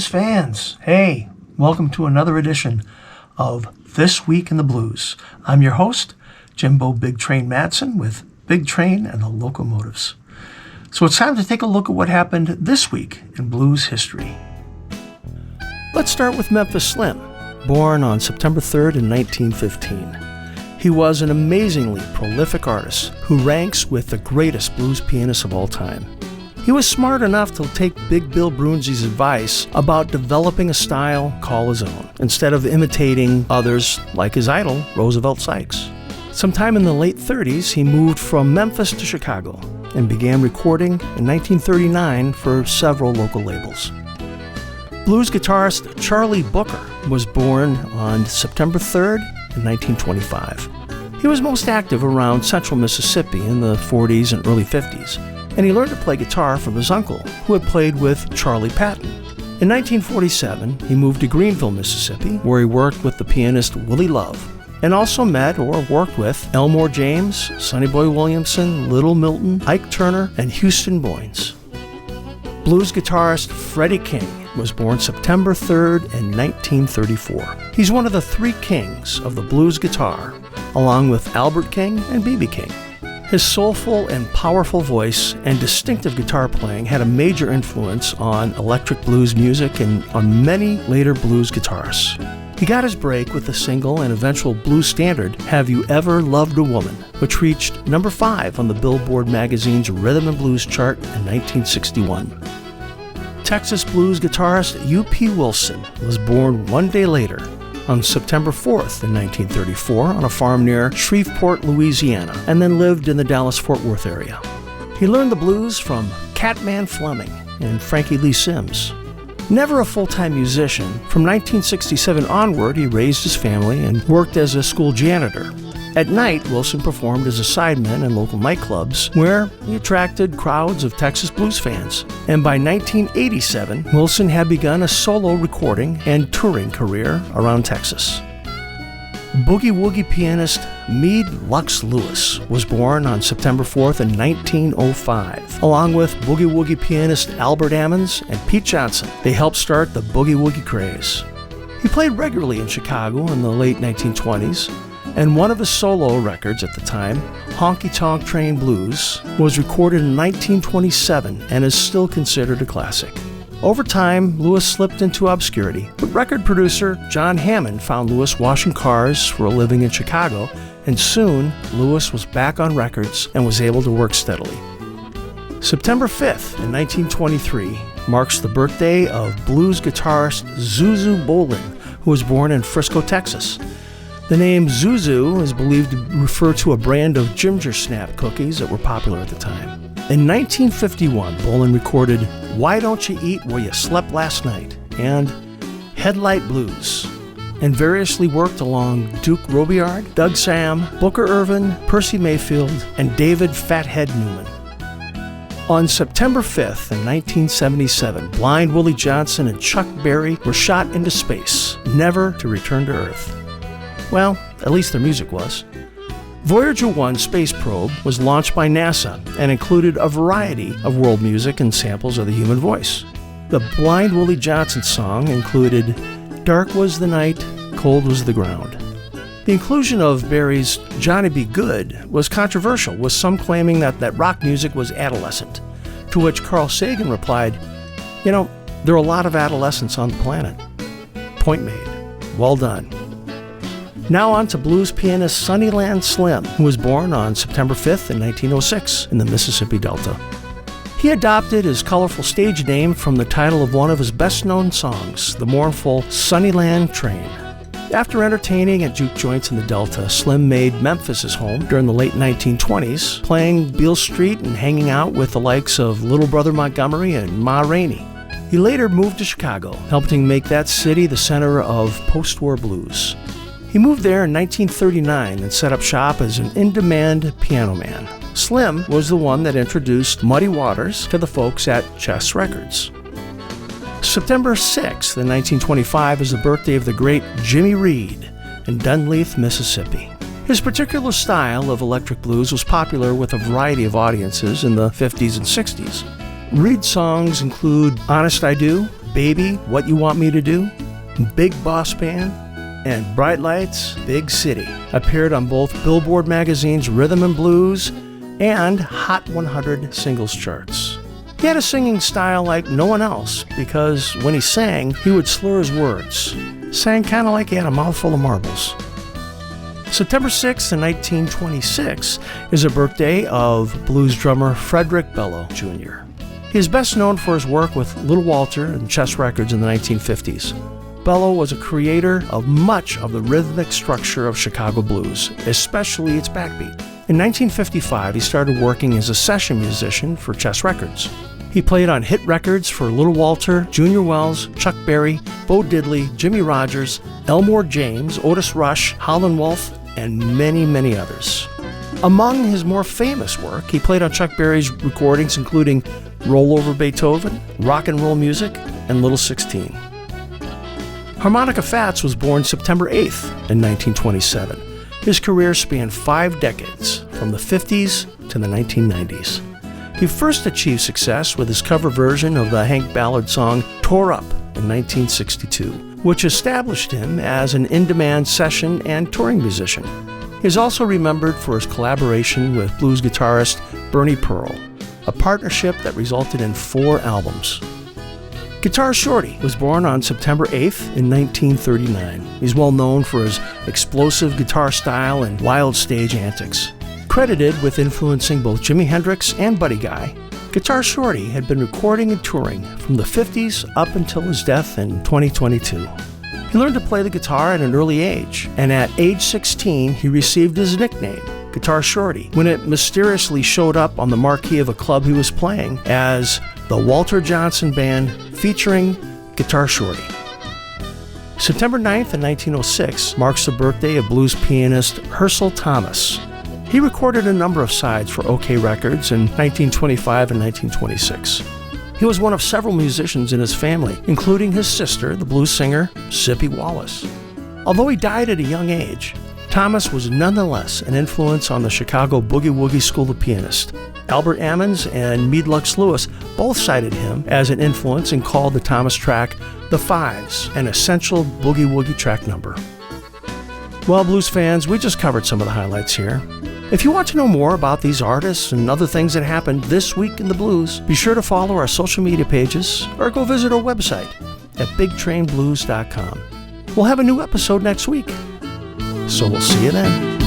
fans, hey, welcome to another edition of This Week in the Blues. I'm your host, Jimbo Big Train Madsen with Big Train and the Locomotives. So it's time to take a look at what happened this week in blues history. Let's start with Memphis Slim, born on September 3rd in 1915. He was an amazingly prolific artist who ranks with the greatest blues pianists of all time. He was smart enough to take Big Bill Broonzy's advice about developing a style called his own, instead of imitating others like his idol, Roosevelt Sykes. Sometime in the late 30s, he moved from Memphis to Chicago and began recording in 1939 for several local labels. Blues guitarist CHARLEY Booker was born on September 3rd in 1925. He was most active around central Mississippi in the 40s and early 50s. And he learned to play guitar from his uncle, who had played with Charlie Patton. In 1947, he moved to Greenville, Mississippi, where he worked with the pianist Willie Love, and also met or worked with Elmore James, Sonny Boy Williamson, Little Milton, Ike Turner, and Houston Boynes. Blues guitarist Freddie King was born September 3rd in 1934. He's one of the three kings of the blues guitar, along with Albert King and B.B. King. His soulful and powerful voice and distinctive guitar playing had a major influence on electric blues music and on many later blues guitarists. He got his break with the single and eventual blues standard, Have You Ever Loved a Woman?, which reached number 5 on the Billboard magazine's Rhythm and Blues chart in 1961. Texas blues guitarist U.P. Wilson was born one day later, on September 4th in 1934 on a farm near Shreveport, Louisiana, and then lived in the Dallas-Fort Worth area. He learned the blues from Catman Fleming and Frankie Lee Sims. Never a full-time musician, from 1967 onward he raised his family and worked as a school janitor. At night, Wilson performed as a sideman in local nightclubs where he attracted crowds of Texas blues fans. And by 1987, Wilson had begun a solo recording and touring career around Texas. Boogie-woogie pianist MEADE Lux Lewis was born on September 4th in 1905. Along with boogie-woogie pianist Albert Ammons and Pete Johnson, they helped start the boogie-woogie craze. He played regularly in Chicago in the late 1920s, and one of his solo records at the time, Honky Tonk Train Blues, was recorded in 1927 and is still considered a classic. Over time, Lewis slipped into obscurity, but record producer John Hammond found Lewis washing cars for a living in Chicago, and soon Lewis was back on records and was able to work steadily. September 5th in 1923 marks the birthday of blues guitarist ZUZU Bollin, who was born in Frisco, Texas. The name ZUZU is believed to refer to a brand of ginger snap cookies that were popular at the time. In 1951, Bollin recorded Why Don't You Eat Where You Slept Last Night and Headlight Blues, and variously worked along Duke Robillard, Doug Sam, Booker Ervin, Percy Mayfield, and David Fathead Newman. On September 5th in 1977, Blind Willie Johnson and Chuck Berry were shot into space, never to return to Earth. Well, at least their music was. Voyager 1 space probe was launched by NASA and included a variety of world music and samples of the human voice. The Blind Willie Johnson song included Dark Was the Night, Cold Was the Ground. The inclusion of Berry's Johnny B. Good was controversial, with some claiming that rock music was adolescent, to which Carl Sagan replied, "You know, there are a lot of adolescents on the planet." Point made. Well done. Now on to blues pianist SUNNYLAND Slim, who was born on September 5th in 1906 in the Mississippi Delta. He adopted his colorful stage name from the title of one of his best-known songs, the mournful Sunnyland Train. After entertaining at juke joints in the Delta, Slim made Memphis his home during the late 1920s, playing Beale Street and hanging out with the likes of Little Brother Montgomery and Ma Rainey. He later moved to Chicago, helping make that city the center of post-war blues. He moved there in 1939 and set up shop as an in-demand piano man. Slim was the one that introduced Muddy Waters to the folks at Chess Records. September 6th in 1925 is the birthday of the great Jimmy Reed in Dunleith, Mississippi. His particular style of electric blues was popular with a variety of audiences in the 50s and 60s. Reed's songs include Honest I Do, Baby, What You Want Me to Do, Big Boss Band, and Bright Lights, Big City appeared on both Billboard magazine's Rhythm and Blues and Hot 100 singles charts. He had a singing style like no one else because when he sang, he would slur his words. Sang kind of like he had a mouthful of marbles. September 6th, 1926 is a birthday of blues drummer Frederick Below, Jr. He is best known for his work with Little Walter and Chess Records in the 1950s. Below was a creator of much of the rhythmic structure of Chicago blues, especially its backbeat. In 1955, he started working as a session musician for Chess Records. He played on hit records for Little Walter, Junior Wells, Chuck Berry, Bo Diddley, Jimmy Rogers, Elmore James, Otis Rush, Howlin' Wolf, and many, many others. Among his more famous work, he played on Chuck Berry's recordings including Roll Over Beethoven, Rock and Roll Music, and Little 16. Harmonica Fats was born September 8th in 1927. His career spanned 5 decades, from the 50s to the 1990s. He first achieved success with his cover version of the Hank Ballard song Tore Up in 1962, which established him as an in-demand session and touring musician. He is also remembered for his collaboration with blues guitarist Bernie Pearl, a partnership that resulted in 4 albums. Guitarist Shorty was born on September 8th in 1939. He's well known for his explosive guitar style and wild stage antics. Credited with influencing both Jimi Hendrix and Buddy Guy, Guitarist Shorty had been recording and touring from the 50s up until his death in 2022. He learned to play the guitar at an early age, and at age 16 he received his nickname, Guitar Shorty, when it mysteriously showed up on the marquee of a club he was playing as the Walter Johnson Band featuring Guitar Shorty. September 9th in 1906 marks the birthday of blues pianist HERSAL Thomas. He recorded a number of sides for OK Records in 1925 and 1926. He was one of several musicians in his family, including his sister, the blues singer Sippy Wallace. Although he died at a young age, Thomas was nonetheless an influence on the Chicago Boogie Woogie School of Pianists. Albert Ammons and Meade Lux Lewis both cited him as an influence and called the Thomas track The Fives, an essential boogie woogie track number. Well, blues fans, we just covered some of the highlights here. If you want to know more about these artists and other things that happened this week in the blues, be sure to follow our social media pages or go visit our website at bigtrainblues.com. We'll have a new episode next week, so we'll see you then.